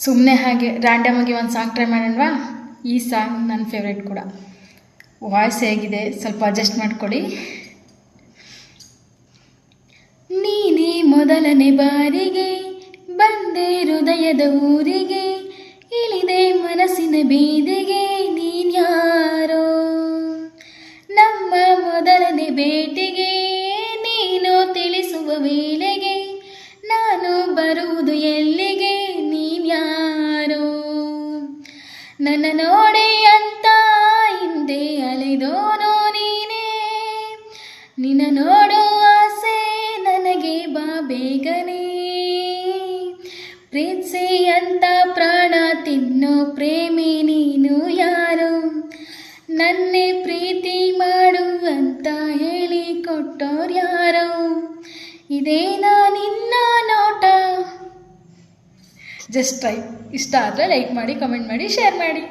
ಸುಮ್ಮನೆ ಹಾಗೆ ರ್ಯಾಂಡಮಾಗಿ ಒಂದು ಸಾಂಗ್ ಟ್ರೈ ಮಾಡೋಣವಾ? ಈ ಸಾಂಗ್ ನನ್ನ ಫೇವ್ರೇಟ್ ಕೂಡ. ವಾಯ್ಸ್ ಹೇಗಿದೆ ಸ್ವಲ್ಪ ಅಡ್ಜಸ್ಟ್ ಮಾಡ್ಕೊಳ್ಳಿ. ನೀನೇ ಮೊದಲನೇ ಬಾರಿಗೆ ಬಂದೆ ಹೃದಯದ ಊರಿಗೆ, ಇಳಿದೆ ಮನಸ್ಸಿನ ಬೀದಿಗೆ, ನೀನ್ಯಾರೋ ನಮ್ಮ ಮೊದಲನೇ ಭೇಟಿಗೆ, ನೀನು ತಿಳಿಸುವ ವೇಳೆಗೆ ನಾನು ಬರುವುದು ಎಲ್ಲಿಗೆ, ನೀನ್ಯಾರೋ ನನ್ನ ನೋಡಿ ಅಂತ ಹಿಂದೆ ಅಲೆದೋನು ನೀನೇ, ನಿನ್ನ ನೋಡೋ ಆಸೆ ನನಗೆ ಬಾ ಬೇಗನೆ, ಪ್ರೀತ್ಸೆ ಅಂತ ಪ್ರಾಣ ತಿನ್ನೋ ಪ್ರೇಮಿ ನೀನು ಯಾರು, ನನ್ನೇ ಪ್ರೀತಿ ಮಾಡು ಅಂತ ಹೇಳಿ ಕೊಟ್ಟೋರ್ಯಾರೋ, ಇದೇನಾ ನಿನ್ನ ನೋಟ. Just try. ಇಷ್ಟ ಆದರೆ ಲೈಕ್ ಮಾಡಿ, ಕಮೆಂಟ್ ಮಾಡಿ, ಶೇರ್ ಮಾಡಿ.